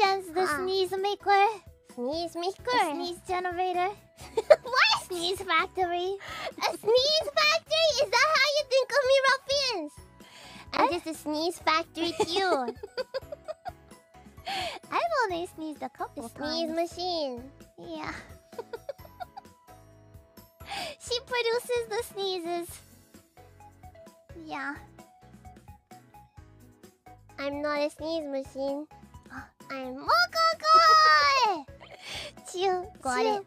Ruffians, the sneeze maker. Sneeze maker. The sneeze generator. What? Sneeze factory. A sneeze factory? Is that how you think of me, ruffians? I'm just a sneeze factory to you. I've only sneezed a couple Sneeze times. machine. Yeah. She produces the sneezes. Yeah. I'm not a sneeze machine. I'm Mokoko! Chill. Got it.